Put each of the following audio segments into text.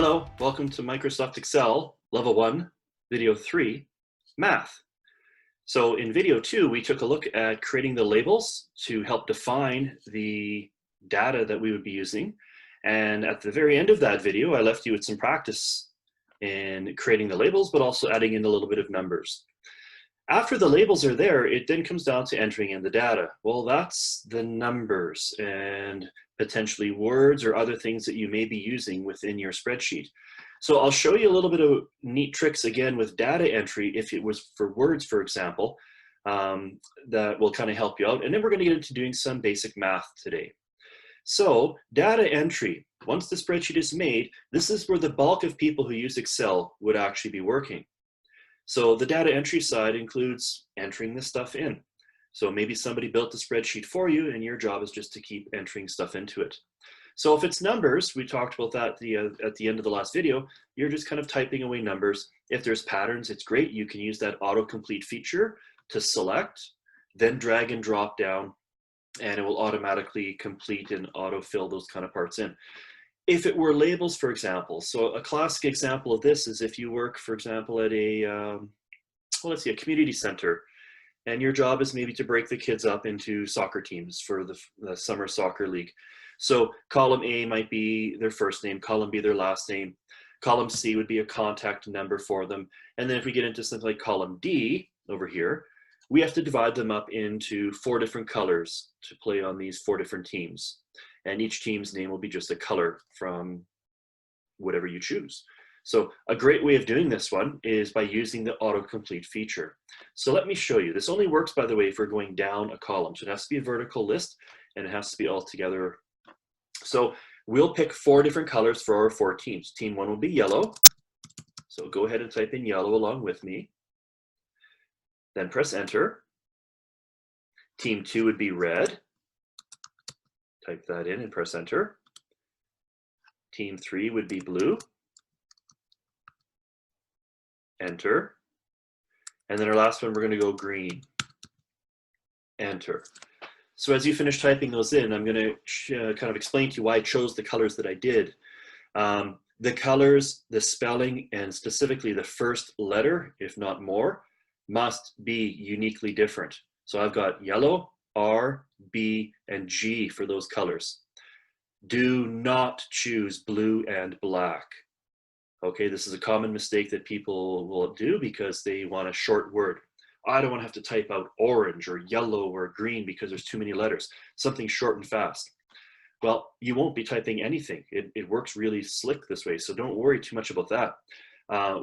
Hello, welcome to Microsoft Excel Level 1, Video 3, Math. So in Video 2, we took a look at creating the labels to help define the data that we would be using. And at the very end of that video, I left you with some practice in creating the labels, but also adding in a little bit of numbers. After the labels are there, it then comes down to entering in the data. Well, that's the numbers and potentially words or other things that you may be using within your spreadsheet. So I'll show you a little bit of neat tricks again with data entry if it was for words, for example, that will kind of help you out. And then we're going to get into doing some basic math today. So data entry, once the spreadsheet is made, this is where the bulk of people who use Excel would actually be working. So the data entry side includes entering this stuff in. So maybe somebody built the spreadsheet for you and your job is just to keep entering stuff into it. So if it's numbers, we talked about that at the end of the last video, you're just kind of typing away numbers. If there's patterns, it's great. You can use that autocomplete feature to select, then drag and drop down, and it will automatically complete and autofill those kind of parts in. If it were labels, for example, so a classic example of this is if you work, for example, at a, well, let's see, a community center, and your job is maybe to break the kids up into soccer teams for the summer soccer league. So column A might be their first name, column B their last name, column C would be a contact number for them. And then if we get into something like column D over here, we have to divide them up into 4 different colors to play on these 4 different teams. And each team's name will be just a color from whatever you choose. So a great way of doing this one is by using the autocomplete feature. So let me show you. This only works, by the way, if we're going down a column. So it has to be a vertical list and it has to be all together. So we'll pick 4 different colors for our 4 teams. Team 1 will be yellow. So go ahead and type in yellow along with me. Then press enter. Team 2 would be red. Type that in and press enter. Team 3 would be blue. Enter. And then our last one, we're going to go green. Enter. So as you finish typing those in, I'm going to kind of explain to you why I chose the colors that I did. The colors, the spelling, and specifically the first letter, if not more, must be uniquely different. So I've got yellow, R, B, and G for those colors. Do not choose blue and black. Okay, this is a common mistake that people will do because they want a short word. I don't want to have to type out orange or yellow or green because there's too many letters. Something short and fast. Well, you won't be typing anything. It works really slick this way, so don't worry too much about that.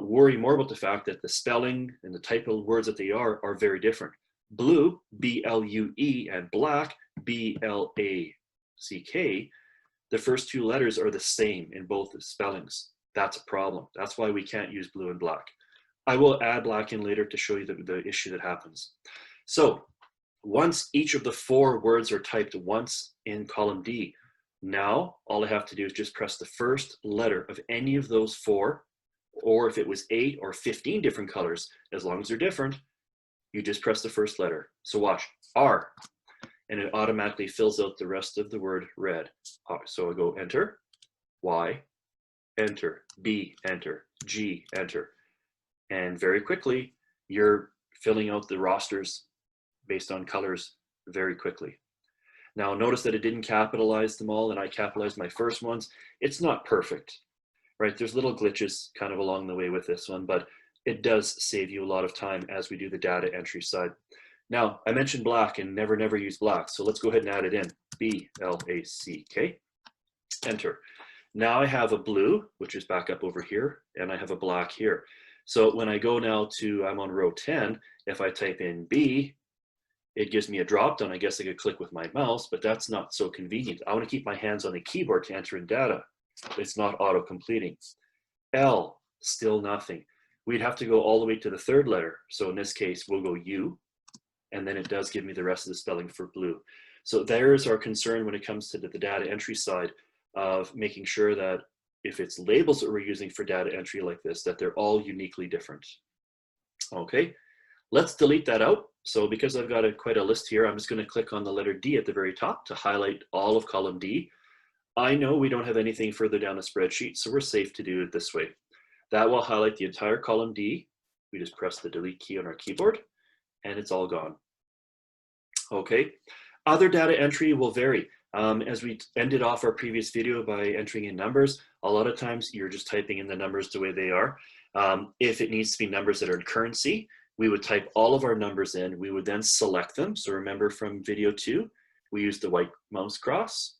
Worry more about the fact that the spelling and the type of words that they are very different. Blue, B-L-U-E, and black, B-L-A-C-K, the first 2 letters are the same in both the spellings. That's a problem. That's why we can't use blue and black. I will add black in later to show you the issue that happens. So once each of the 4 words are typed once in column D, now all I have to do is just press the first letter of any of those 4, or if it was 8 or 15 different colors, as long as they're different, you just press the first letter. So watch, R, and it automatically fills out the rest of the word red. So I go enter, Y, enter, B, enter, G, enter. And very quickly, you're filling out the rosters based on colors very quickly. Now notice that it didn't capitalize them all and I capitalized my first ones. It's not perfect, right? There's little glitches kind of along the way with this one, but it does save you a lot of time as we do the data entry side. Now, I mentioned black and never use black. So let's go ahead and add it in. B-L-A-C-K, enter. Now I have a blue, which is back up over here, and I have a black here. So when I go now to, I'm on row 10, if I type in B, it gives me a drop down. I guess I could click with my mouse, but that's not so convenient. I want to keep my hands on the keyboard to enter in data. It's not auto-completing. L, still nothing. We'd have to go all the way to the 3rd letter. So in this case, we'll go U, and then it does give me the rest of the spelling for blue. So there's our concern when it comes to the data entry side of making sure that if it's labels that we're using for data entry like this, that they're all uniquely different. Okay, let's delete that out. So because I've got quite a list here, I'm just going to click on the letter D at the very top to highlight all of column D. I know we don't have anything further down the spreadsheet, so we're safe to do it this way. That will highlight the entire column D. We just press the delete key on our keyboard and it's all gone. Okay, other data entry will vary. As we ended off our previous video by entering in numbers, a lot of times you're just typing in the numbers the way they are. If it needs to be numbers that are in currency, we would type all of our numbers in. We would then select them. So remember from video 2, we used the white mouse cross,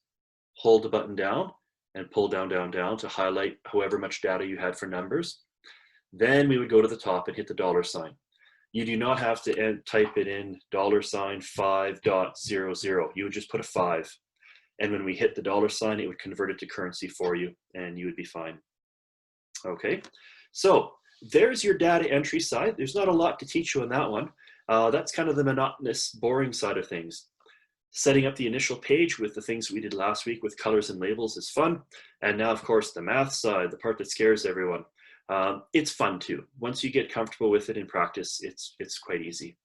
hold the button down, and pull down, down, down to highlight however much data you had for numbers. Then we would go to the top and hit the dollar sign. You do not have to type it in $5.00. You would just put a 5. And when we hit the dollar sign, it would convert it to currency for you and you would be fine. Okay, so there's your data entry side. There's not a lot to teach you on that one. That's kind of the monotonous, boring side of things. Setting up the initial page with the things we did last week with colors and labels is fun. And now, of course, the math side, the part that scares everyone. It's fun too. Once you get comfortable with it in practice, it's quite easy.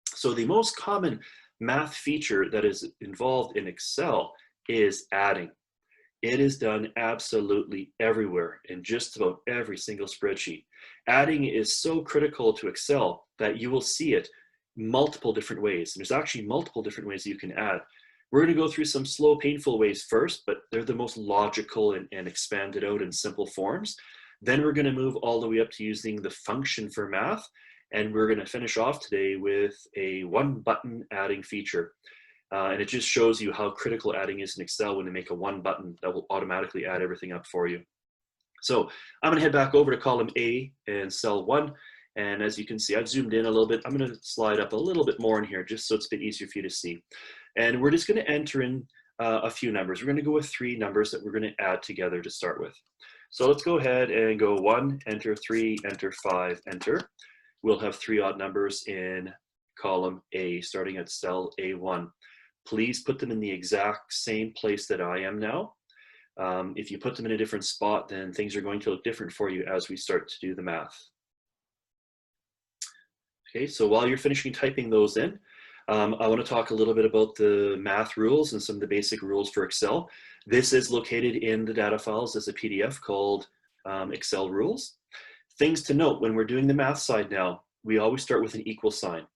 So the most common math feature that is involved in Excel is adding. It is done absolutely everywhere in just about every single spreadsheet. Adding is so critical to Excel that you will see it multiple different ways. And there's actually multiple different ways you can add. We're going to go through some slow, painful ways first, but they're the most logical and expanded out in simple forms. Then we're going to move all the way up to using the function for math. And we're going to finish off today with a one-button adding feature. And it just shows you how critical adding is in Excel when you make a one button that will automatically add everything up for you. So I'm going to head back over to column A and cell 1. And as you can see, I've zoomed in a little bit. I'm going to slide up a little bit more in here just so it's a bit easier for you to see. And we're just going to enter in a few numbers. We're going to go with 3 numbers that we're going to add together to start with. So let's go ahead and go 1, enter 3, enter 5, enter. We'll have 3 odd numbers in column A, starting at cell A1. Please put them in the exact same place that I am now. If you put them in a different spot, then things are going to look different for you as we start to do the math. Okay, so while you're finishing typing those in, I want to talk a little bit about the math rules and some of the basic rules for Excel. This is located in the data files as a PDF called Excel rules. Things to note when we're doing the math side now, we always start with an equal sign.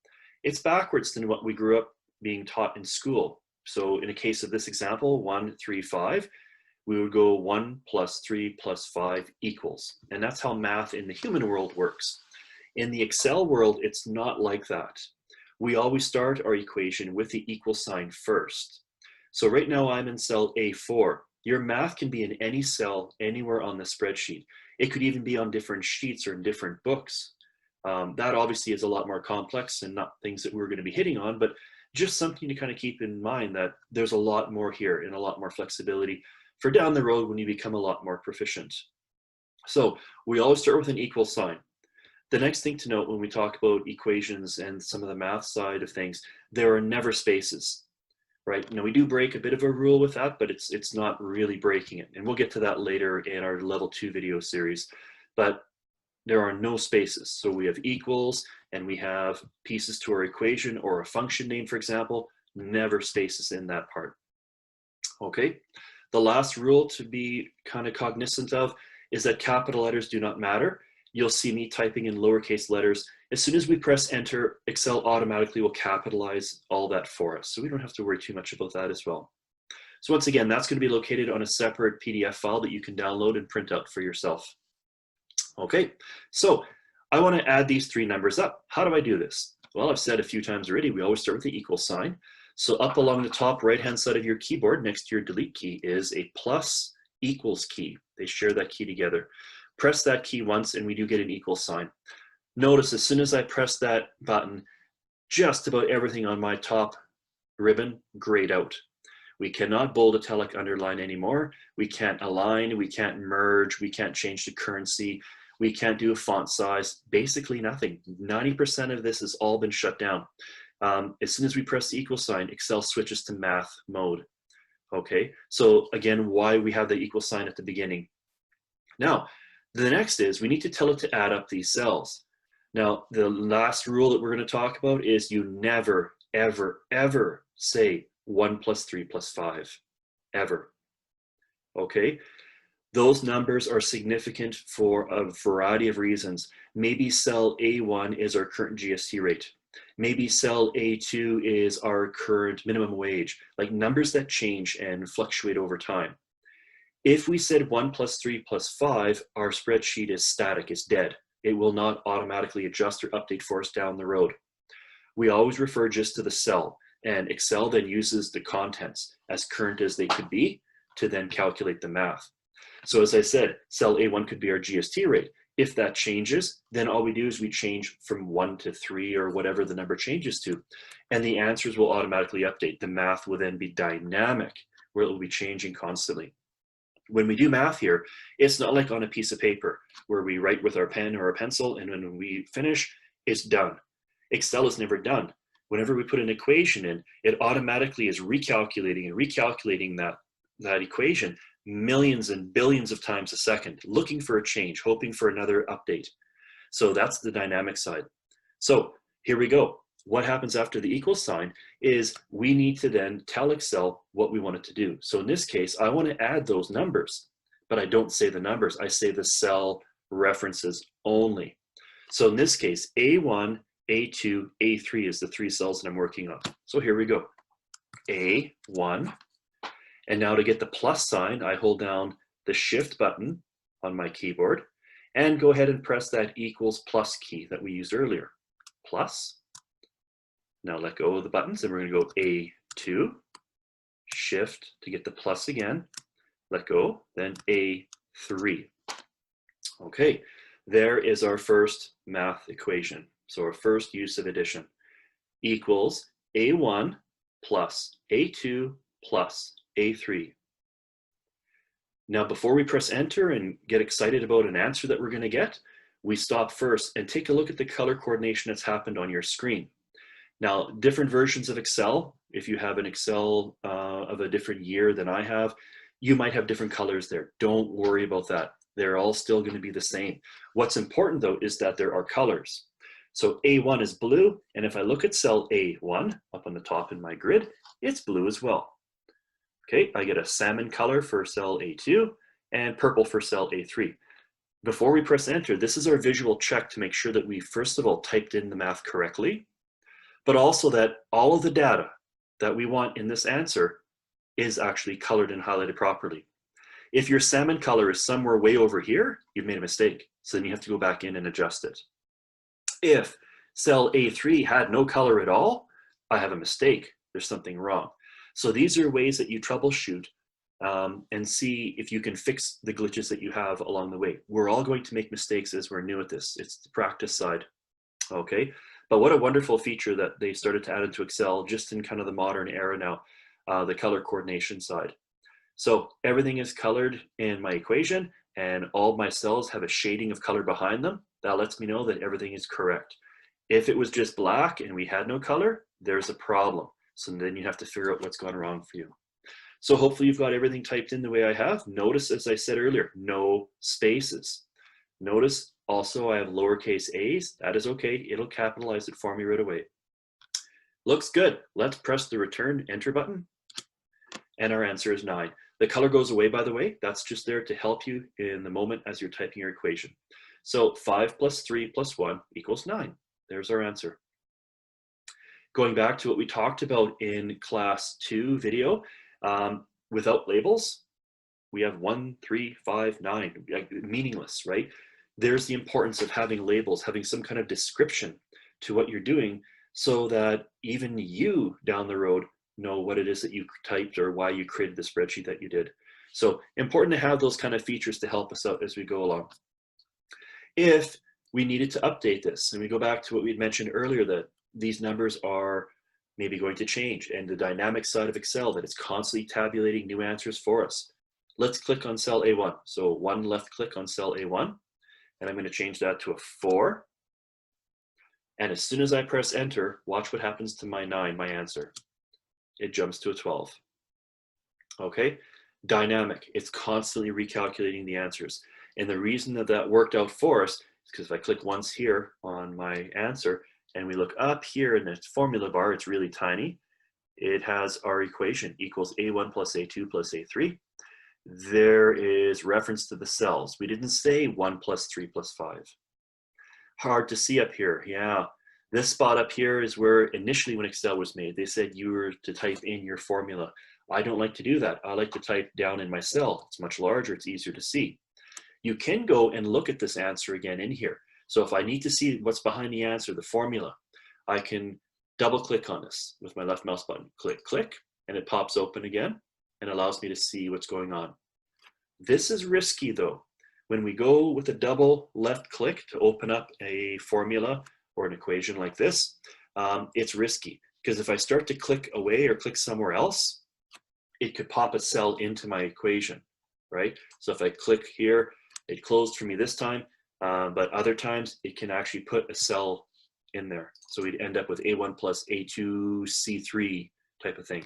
It's backwards than what we grew up being taught in school. So in a case of this example, 1, 3, 5, we would go 1 plus 3 plus 5 equals. And that's how math in the human world works. In the Excel world, it's not like that. We always start our equation with the equal sign first. So right now I'm in cell A4. Your math can be in any cell, anywhere on the spreadsheet. It could even be on different sheets or in different books. That obviously is a lot more complex and not things that we're going to be hitting on, but just something to kind of keep in mind that there's a lot more here and a lot more flexibility for down the road when you become a lot more proficient. So we always start with an equal sign. The next thing to note when we talk about equations and some of the math side of things, there are never spaces, right? Now we do break a bit of a rule with that, but it's not really breaking it. And we'll get to that later in our level 2 video series. But there are no spaces. So we have equals and we have pieces to our equation or a function name, for example, never spaces in that part. Okay, the last rule to be kind of cognizant of is that capital letters do not matter. You'll see me typing in lowercase letters. As soon as we press enter, Excel automatically will capitalize all that for us. So we don't have to worry too much about that as well. So once again, that's going to be located on a separate PDF file that you can download and print out for yourself. Okay, so I want to add these 3 numbers up. How do I do this? Well, I've said a few times already, we always start with the equal sign. So up along the top right-hand side of your keyboard, next to your delete key, is a plus equals key. They share that key together. Press that key once and we do get an equal sign. Notice as soon as I press that button, just about everything on my top ribbon grayed out. We cannot bold, italic, underline anymore. We can't align, we can't merge, we can't change the currency. We can't do a font size, basically nothing. 90% of this has all been shut down. As soon as we press the equal sign, Excel switches to math mode. Okay, so again, why we have the equal sign at the beginning. Now, the next is we need to tell it to add up these cells. Now, the last rule that we're going to talk about is you never, ever, ever say 1 plus 3 plus 5, ever. okay? Those numbers are significant for a variety of reasons. Maybe cell A1 is our current GST rate. Maybe cell A2 is our current minimum wage, like numbers that change and fluctuate over time. If we said 1 plus 3 plus 5, our spreadsheet is static, it's dead. It will not automatically adjust or update for us down the road. We always refer just to the cell, and Excel then uses the contents as current as they could be to then calculate the math. So as I said, cell A1 could be our GST rate. If that changes, then all we do is we change from 1 to 3 or whatever the number changes to, and the answers will automatically update. The math will then be dynamic, where it will be changing constantly. When we do math here, it's not like on a piece of paper where we write with our pen or a pencil, and when we finish, it's done. Excel is never done. Whenever we put an equation in, it automatically is recalculating and recalculating that equation millions and billions of times a second, looking for a change, hoping for another update. So that's the dynamic side. So here we go. What happens after the equal sign is we need to then tell Excel what we want it to do. So in this case, I want to add those numbers, but I don't say the numbers. I say the cell references only. So in this case, A1, A2, A3 is the 3 cells that I'm working on. So here we go. A1. And now to get the plus sign, I hold down the Shift button on my keyboard and go ahead and press that equals plus key that we used earlier. Plus. Now let go of the buttons, and we're going to go A2, Shift to get the plus again, let go, then A3. Okay, there is our first math equation. So our first use of addition equals A1 plus A2 plus A3. Now, before we press enter and get excited about an answer that we're going to get, we stop first and take a look at the color coordination that's happened on your screen. Now, different versions of Excel, if you have an Excel of a different year than I have, you might have different colors there. Don't worry about that. They're all still going to be the same. What's important, though, is that there are colors. So A1 is blue, and if I look at cell A1 up on the top in my grid, it's blue as well. Okay, I get a salmon color for cell A2 and purple for cell A3. Before we press enter, this is our visual check to make sure that we, first of all, typed in the math correctly, but also that all of the data that we want in this answer is actually colored and highlighted properly. If your salmon color is somewhere way over here, you've made a mistake. So then you have to go back in and adjust it. If cell A3 had no color at all, I have a mistake. There's something wrong. So these are ways that you troubleshoot and see if you can fix the glitches that you have along the way. We're all going to make mistakes as we're new at this. It's the practice side, okay? But what a wonderful feature that they started to add into Excel just in kind of the modern era now, the color coordination side. So everything is colored in my equation, and all my cells have a shading of color behind them. That lets me know that everything is correct. If it was just black and we had no color, there's a problem. So then you have to figure out what's gone wrong for you. So hopefully you've got everything typed in the way I have. Notice, as I said earlier, no spaces. Notice also I have lowercase a's. That is okay. It'll capitalize it for me right away. Looks good. Let's press the return enter button. And our answer is 9. The color goes away, by the way. That's just there to help you in the moment as you're typing your equation. So 5 plus 3 plus 1 equals 9. There's our answer. Going back to what we talked about in class 2 video, without labels, we have 1, 3, 5, 9, meaningless, right? There's the importance of having labels, having some kind of description to what you're doing so that even you down the road know what it is that you typed or why you created the spreadsheet that you did. So important to have those kind of features to help us out as we go along. If we needed to update this, and we go back to what we'd mentioned earlier, that these numbers are maybe going to change, and the dynamic side of Excel, that it's constantly tabulating new answers for us. Let's click on cell A1. So one left click on cell A1, and I'm going to change that to a 4. And as soon as I press enter, watch what happens to my 9, my answer. It jumps to a 12. Okay, dynamic. It's constantly recalculating the answers. And the reason that that worked out for us is because if I click once here on my answer, and we look up here in the formula bar, it's really tiny. It has our equation equals A1 plus A2 plus A3. there is reference to the cells. We didn't say 1 plus 3 plus 5. Hard to see up here. Yeah, this spot up here is where initially when Excel was made, they said you were to type in your formula. I don't like to do that. I like to type down in my cell. It's much larger, it's easier to see. You can go and look at this answer again in here. So if I need to see what's behind the answer, the formula, I can double click on this with my left mouse button. Click, click, and it pops open again and allows me to see what's going on. This is risky though. When we go with a double left click to open up a formula or an equation like this, it's risky because if I start to click away or click somewhere else, it could pop a cell into my equation, right? So if I click here, it closed for me this time, but other times it can actually put a cell in there. So we'd end up with A1 plus A2 C3 type of thing.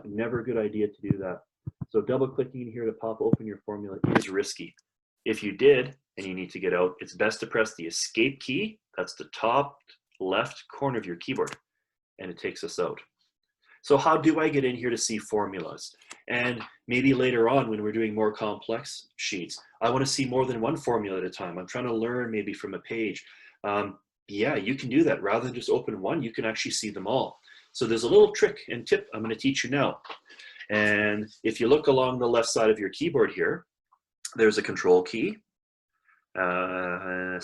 Never a good idea to do that. So double clicking here to pop open your formula is risky. If you did and you need to get out, it's best to press the escape key. That's the top left corner of your keyboard, and it takes us out. So how do I get in here to see formulas? And maybe later on when we're doing more complex sheets, I want to see more than one formula at a time. I'm trying to learn maybe from a page. Yeah, you can do that. Rather than just open one, you can actually see them all. So there's a little trick and tip I'm going to teach you now. And if you look along the left side of your keyboard here, there's a control key, CTRL,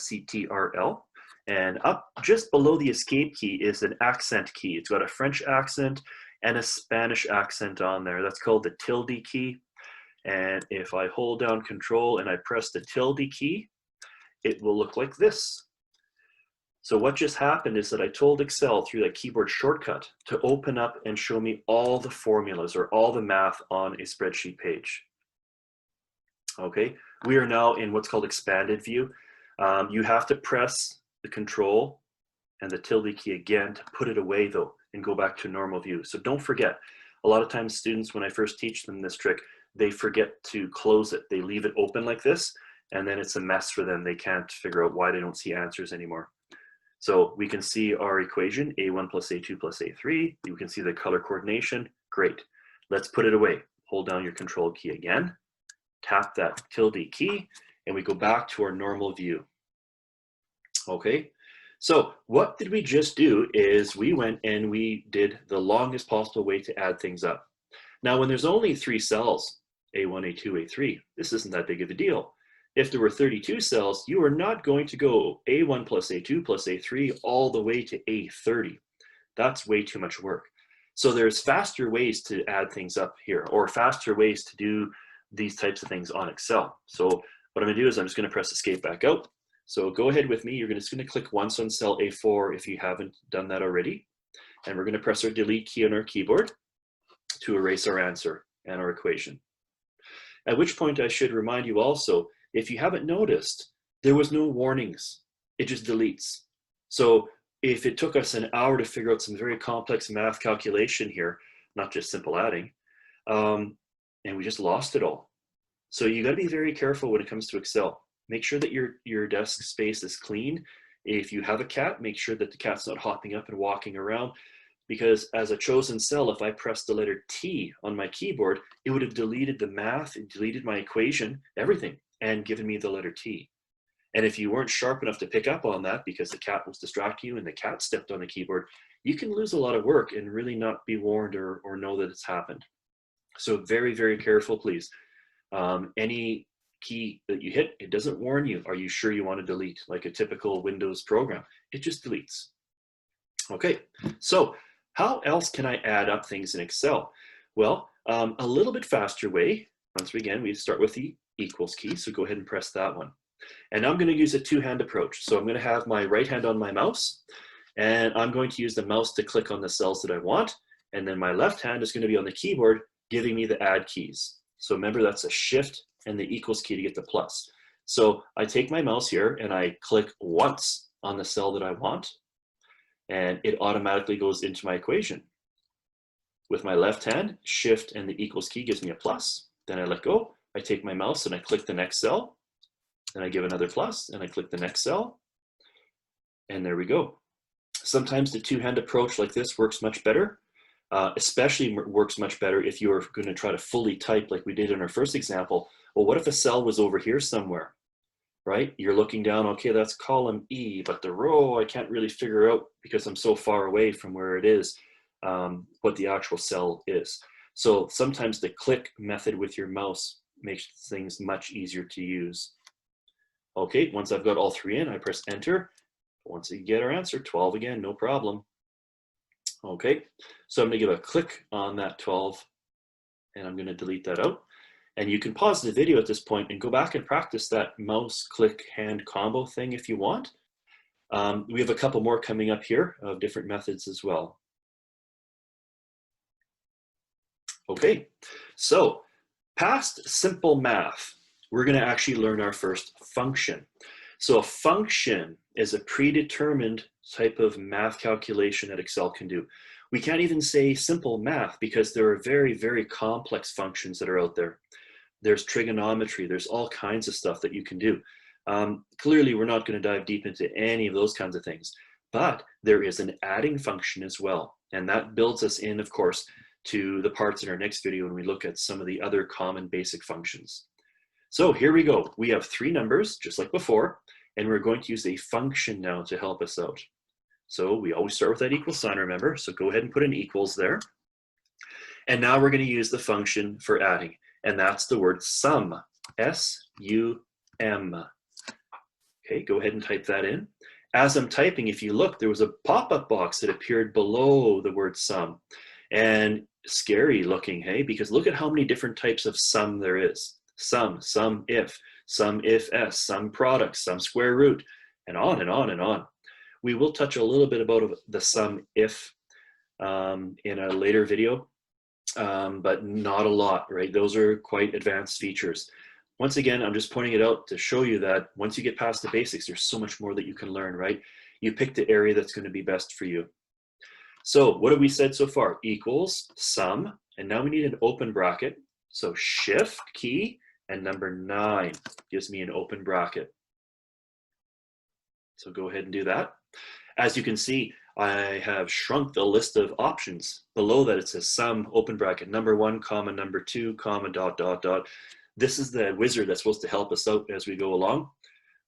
and up just below the escape key is an accent key. It's got a French accent and a Spanish accent on there. That's called the tilde key. And if I hold down control and I press the tilde key, it will look like this. So what just happened is that I told Excel through that keyboard shortcut to open up and show me all the formulas or all the math on a spreadsheet page. Okay, we are now in what's called expanded view. You have to press the control and the tilde key again to put it away though and go back to normal view. So don't forget, a lot of times students, when I first teach them this trick, they forget to close it. They leave it open like this and then it's a mess for them. They can't figure out why they don't see answers anymore. So we can see our equation, A1 plus A2 plus A3. You can see the color coordination. Great. Let's put it away. Hold down your control key again, tap that tilde key, and we go back to our normal view. Okay, so what did we just do is we went and we did the longest possible way to add things up. Now, when there's only 3 cells, A1, A2, A3, this isn't that big of a deal. If there were 32 cells, you are not going to go A1 plus A2 plus A3 all the way to A30. That's way too much work. So there's faster ways to add things up here, or faster ways to do these types of things on Excel. So what I'm gonna do is I'm just gonna press escape back out. So go ahead with me. You're just gonna click once on cell A4 if you haven't done that already. And we're gonna press our delete key on our keyboard to erase our answer and our equation. At which point I should remind you also, if you haven't noticed, there was no warnings. It just deletes. So if it took us an hour to figure out some very complex math calculation here, not just simple adding, and we just lost it all. So you gotta be very careful when it comes to Excel. Make sure that your desk space is clean. If you have a cat, make sure that the cat's not hopping up and walking around, because as a chosen cell, if I pressed the letter T on my keyboard, it would have deleted the math, it deleted my equation, everything, and given me the letter T. And if you weren't sharp enough to pick up on that because the cat was distracting you and the cat stepped on the keyboard, you can lose a lot of work and really not be warned or know that it's happened. So very, very careful, please. Any key that you hit, it doesn't warn you, are you sure you want to delete, like a typical Windows program? It just deletes. Okay, so how else can I add up things in Excel? Well, a little bit faster way, once again, we start with the equals key, so go ahead and press that one. And now I'm going to use a two-hand approach. So I'm going to have my right hand on my mouse, and I'm going to use the mouse to click on the cells that I want, and then my left hand is going to be on the keyboard, giving me the add keys. So remember, that's a shift and the equals key to get the plus. So I take my mouse here and I click once on the cell that I want, and it automatically goes into my equation. With my left hand, shift and the equals key gives me a plus. Then I let go, I take my mouse and I click the next cell, and I give another plus, and I click the next cell, and there we go. Sometimes the two-hand approach like this works much better. Especially works much better if you're going to try to fully type like we did in our first example. Well, what if a cell was over here somewhere, right? You're looking down, okay, that's column E, but the row I can't really figure out because I'm so far away from where it is, what the actual cell is. So sometimes the click method with your mouse makes things much easier to use. Okay, once I've got all three in, I press enter. Once you get our answer, 12 again, no problem. Okay, so I'm gonna give a click on that 12 and I'm gonna delete that out. And you can pause the video at this point and go back and practice that mouse click hand combo thing if you want. We have a couple more coming up here of different methods as well. Okay, so past simple math, we're going to actually learn our first function. So a function is a predetermined type of math calculation that Excel can do. We can't even say simple math because there are very, very complex functions that are out there. There's trigonometry, there's all kinds of stuff that you can do. Clearly, we're not going to dive deep into any of those kinds of things, but there is an adding function as well. And that builds us in, of course, to the parts in our next video when we look at some of the other common basic functions. So here we go. We have three numbers, just like before, and we're going to use a function now to help us out. So we always start with that equal sign, remember? So go ahead and put an equals there. And now we're going to use the function for adding, and that's the word sum, S-U-M. Okay, go ahead and type that in. As I'm typing, if you look, there was a pop-up box that appeared below the word sum. And scary looking, hey? Because look at how many different types of sum there is. Sum if s, sum product, sum square root, and on and on and on. We will touch a little bit about the sum if in a later video, but not a lot, right? Those are quite advanced features. Once again, I'm just pointing it out to show you that once you get past the basics, there's so much more that you can learn, right? You pick the area that's going to be best for you. So what have we said so far? Equals sum, and now we need an open bracket. So shift key and number 9 gives me an open bracket. So go ahead and do that. As you can see, I have shrunk the list of options. Below that it says sum, open bracket, number 1, comma, number 2, comma, dot, dot, dot. This is the wizard that's supposed to help us out as we go along.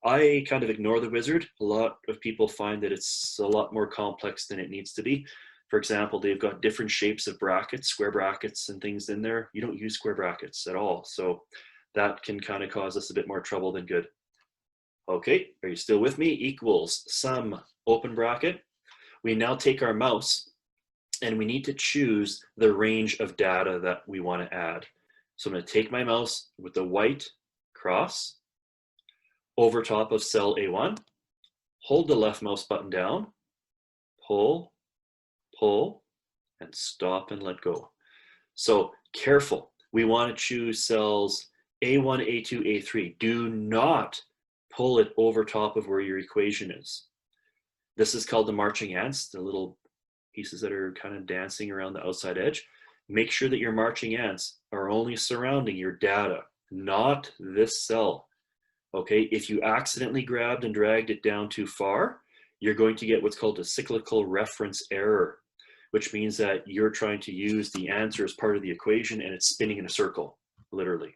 I kind of ignore the wizard. A lot of people find that it's a lot more complex than it needs to be. For example, they've got different shapes of brackets, square brackets and things in there. You don't use square brackets at all. So that can kind of cause us a bit more trouble than good. Okay, are you still with me? Equals sum, open bracket. We now take our mouse and we need to choose the range of data that we want to add. So I'm going to take my mouse with the white cross over top of cell A1, hold the left mouse button down, pull, pull, and stop and let go. So careful. We want to choose cells A1, A2, A3. Do not pull it over top of where your equation is. This is called the marching ants, the little pieces that are kind of dancing around the outside edge. Make sure that your marching ants are only surrounding your data, not this cell. Okay, if you accidentally grabbed and dragged it down too far, you're going to get what's called a cyclical reference error, which means that you're trying to use the answer as part of the equation and it's spinning in a circle, literally.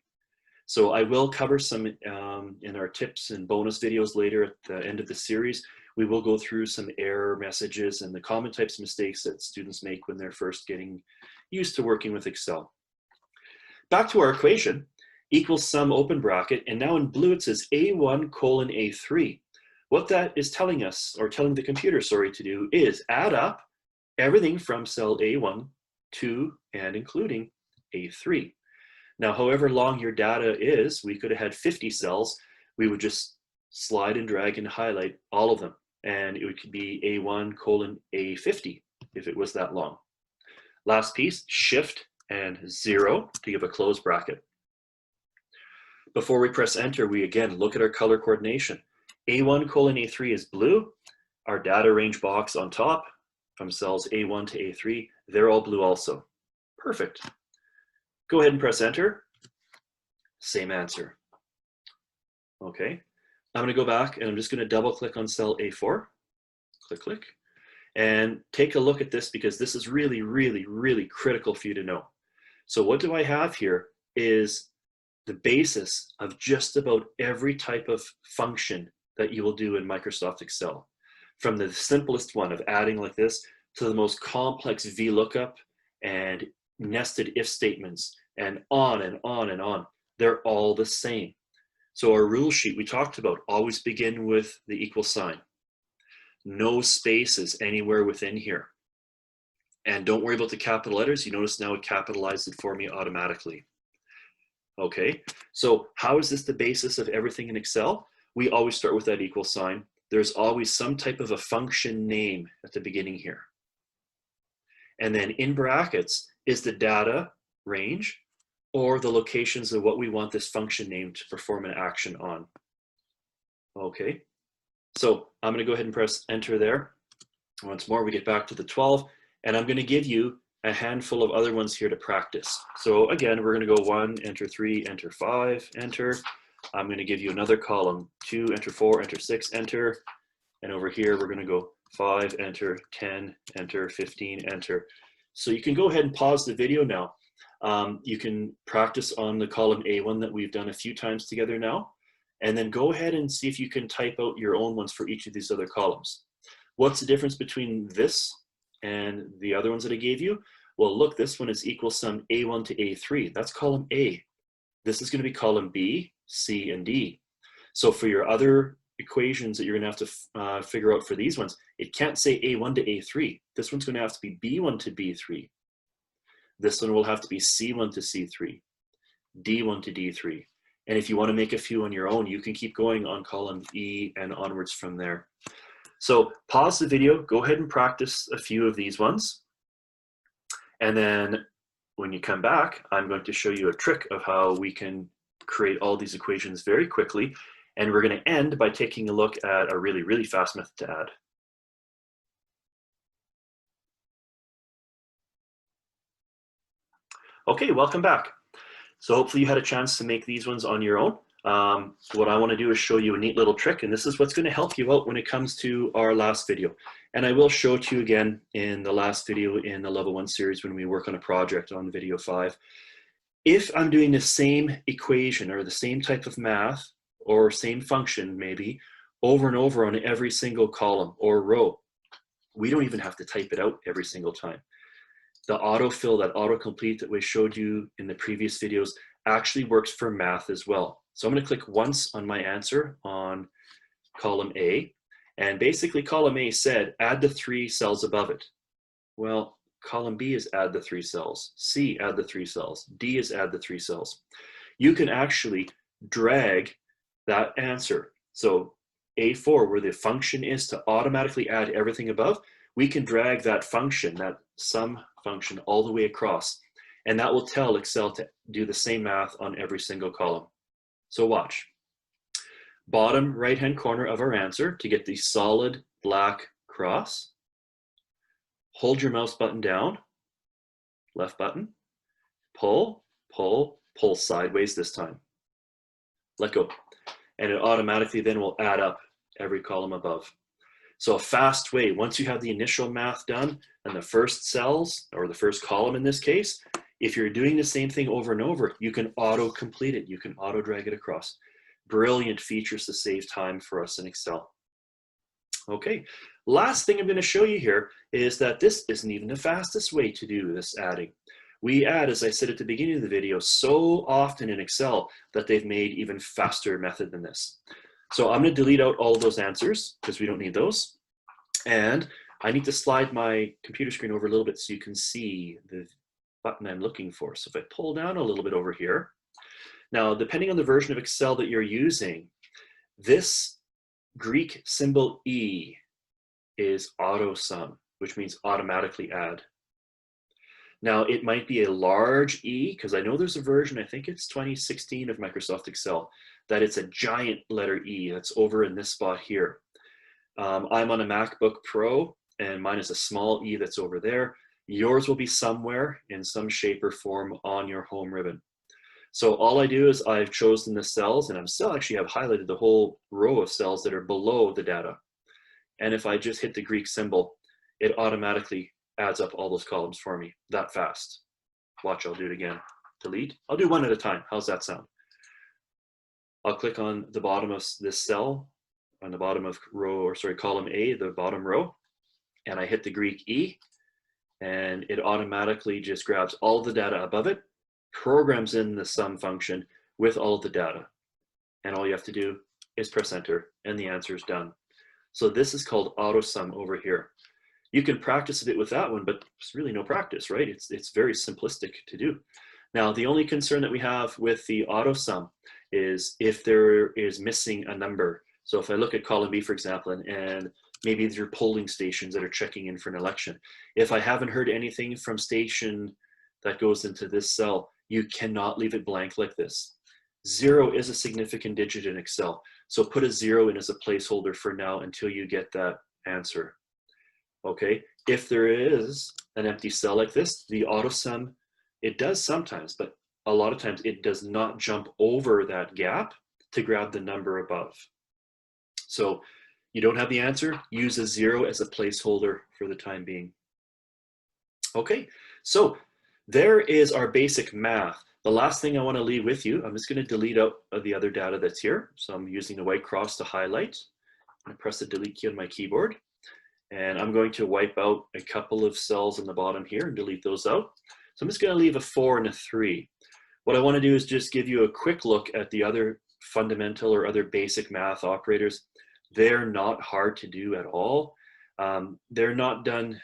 So I will cover some in our tips and bonus videos later at the end of the series. We will go through some error messages and the common types of mistakes that students make when they're first getting used to working with Excel. Back to our equation, equals sum open bracket, and now in blue it says A1 colon A3. What that is telling us, or telling the computer, sorry, to do is add up everything from cell A1 to and including A3. Now, however long your data is, we could have had 50 cells. We would just slide and drag and highlight all of them. And it could be A1 colon A50 if it was that long. Last piece, shift and 0 to give a close bracket. Before we press enter, we again look at our color coordination. A1 colon A3 is blue. Our data range box on top from cells A1 to A3, they're all blue also. Perfect. Go ahead and press enter. Same answer. Okay. I'm going to go back and I'm just going to double click on cell A4. Click, click. And take a look at this because this is really, really, really critical for you to know. So what do I have here is the basis of just about every type of function that you will do in Microsoft Excel. From the simplest one of adding like this to the most complex VLOOKUP and nested if statements and on and on and on. They're all the same. So our rule sheet we talked about always begin with the equal sign. No spaces anywhere within here. And don't worry about the capital letters. You notice now it capitalized it for me automatically. Okay, so how is this the basis of everything in Excel? We always start with that equal sign. There's always some type of a function name at the beginning here. And then in brackets is the data range or the locations of what we want this function name to perform an action on. Okay, so I'm going to go ahead and press enter there. Once more, we get back to the 12, and I'm going to give you a handful of other ones here to practice. So again, we're going to go 1, enter 3, enter 5, enter. I'm going to give you another column, 2, enter 4, enter 6, enter. And over here, we're going to go 5, enter, 10, enter, 15, enter. So you can go ahead and pause the video now. You can practice on the column A1 that we've done a few times together now. And then go ahead and see if you can type out your own ones for each of these other columns. What's the difference between this and the other ones that I gave you? Well, look, this one is equal sum A1 to A3. That's column A. This is going to be column B, C, and D. So for your other equations that you're going to have to figure out for these ones, it can't say A1 to A3. This one's going to have to be B1 to B3. This one will have to be C1 to C3, D1 to D3. And if you want to make a few on your own, you can keep going on column E and onwards from there. So pause the video, go ahead and practice a few of these ones. And then when you come back, I'm going to show you a trick of how we can create all these equations very quickly. And we're going to end by taking a look at a really, really fast method to add. Okay, welcome back. So hopefully you had a chance to make these ones on your own. What I want to do is show you a neat little trick, and this is what's going to help you out when it comes to our last video. And I will show it to you again in the last video in the level 1 series when we work on a project on video 5. If I'm doing the same equation or the same type of math or same function maybe over and over on every single column or row, we don't even have to type it out every single time. The autofill, that autocomplete that we showed you in the previous videos actually works for math as well. So I'm going to click once on my answer on column A, and basically column A said add the 3 cells above it. Well, column B is add the 3 cells, C add the 3 cells, D is add the 3 cells. You can actually drag that answer. So A4, where the function is to automatically add everything above, we can drag that function, that sum function, all the way across. And that will tell Excel to do the same math on every single column. So watch. Bottom right-hand corner of our answer to get the solid black cross. Hold your mouse button down, left button, pull, pull, pull sideways this time. Let go. And it automatically then will add up every column above. So a fast way, once you have the initial math done and the first cells, or the first column in this case, if you're doing the same thing over and over, you can auto-complete it. You can auto-drag it across. Brilliant features to save time for us in Excel. Okay, last thing I'm going to show you here is that this isn't even the fastest way to do this adding. We add, as I said at the beginning of the video, so often in Excel that they've made even faster method than this. So I'm going to delete out all of those answers because we don't need those. And I need to slide my computer screen over a little bit so you can see the button I'm looking for. So if I pull down a little bit over here, now depending on the version of Excel that you're using, this Greek symbol E is auto sum, which means automatically add. Now it might be a large E, because I know there's a version, I think it's 2016 of Microsoft Excel, that it's a giant letter E that's over in this spot here. I'm on a MacBook Pro and mine is a small E that's over there. Yours will be somewhere in some shape or form on your home ribbon. So all I do is I've chosen the cells, and I'm still actually have highlighted the whole row of cells that are below the data. And if I just hit the Greek symbol, it automatically adds up all those columns for me that fast. Watch, I'll do it again. Delete. I'll do one at a time. How's that sound? I'll click on the bottom of this cell, on the bottom of column A, the bottom row, and I hit the Greek E, and it automatically just grabs all the data above it, programs in the sum function with all the data. And all you have to do is press enter, and the answer is done. So this is called AutoSum over here. You can practice a bit with that one, but it's really no practice, right? It's very simplistic to do. Now, the only concern that we have with the AutoSum is if there is missing a number. So if I look at column B, for example, and maybe these are polling stations that are checking in for an election. If I haven't heard anything from station that goes into this cell, you cannot leave it blank like this. 0 is a significant digit in Excel. So put a 0 in as a placeholder for now until you get that answer. Okay, if there is an empty cell like this, the AutoSum, it does sometimes, but a lot of times it does not jump over that gap to grab the number above. So you don't have the answer, use a 0 as a placeholder for the time being. Okay, so there is our basic math. The last thing I want to leave with you, I'm just going to delete out the other data that's here. So I'm using the white cross to highlight. I press the delete key on my keyboard. And I'm going to wipe out a couple of cells in the bottom here and delete those out. So I'm just going to leave a 4 and a 3. What I want to do is just give you a quick look at the other fundamental or other basic math operators. They're not hard to do at all. They're not done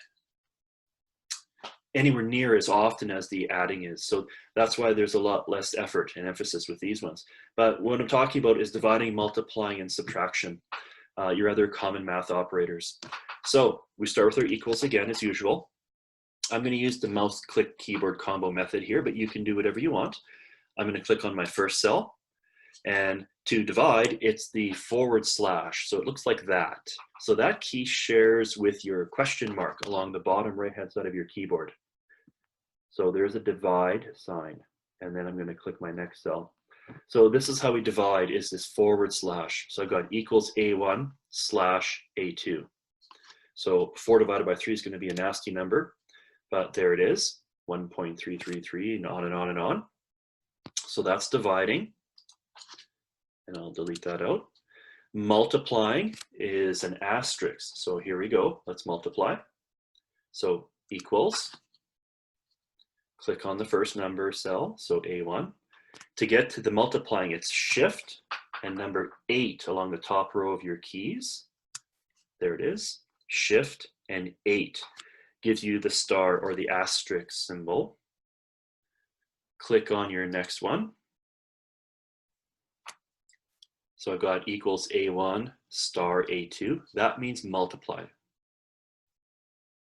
anywhere near as often as the adding is. So that's why there's a lot less effort and emphasis with these ones. But what I'm talking about is dividing, multiplying, and subtraction, your other common math operators. So we start with our equals again, as usual. I'm going to use the mouse click keyboard combo method here, but you can do whatever you want. I'm going to click on my first cell, and to divide, it's the /. So it looks like that. So that key shares with your question mark along the bottom right-hand side of your keyboard. So there's a divide sign, and then I'm going to click my next cell. So this is how we divide, is this /. So I've got equals A1 / A2. So 4 divided by 3 is going to be a nasty number, but there it is, 1.333, and on and on and on. So that's dividing, and I'll delete that out. Multiplying is an asterisk. So here we go, let's multiply. So equals, click on the first number cell, so A1. To get to the multiplying, it's shift and number 8 along the top row of your keys. There it is, shift and 8 gives you the star or the asterisk symbol. Click on your next one. So I've got equals A1 * A2. That means multiply.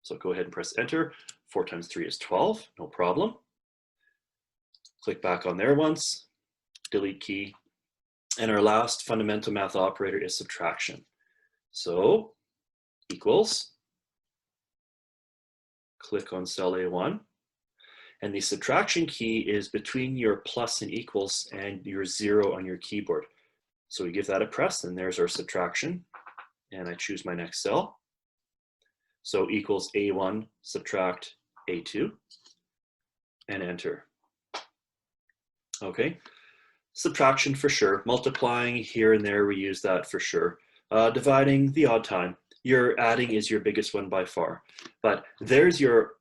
So go ahead and press enter. 4 times 3 is 12, no problem. Click back on there once, delete key. And our last fundamental math operator is subtraction. So equals, click on cell A1. And the subtraction key is between your plus and equals and your 0 on your keyboard. So we give that a press, and there's our subtraction. And I choose my next cell. So equals A1 subtract A2, and enter. Okay, subtraction for sure. Multiplying here and there, we use that for sure. Dividing the odd time. Your adding is your biggest one by far. But there's your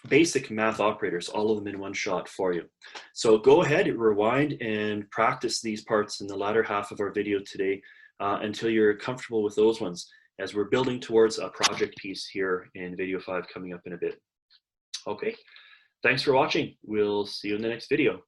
basic math operators, all of them in one shot for you. So go ahead, rewind, and practice these parts in the latter half of our video today until you're comfortable with those ones, as we're building towards a project piece here in video 5 coming up in a bit. Okay, thanks for watching. We'll see you in the next video.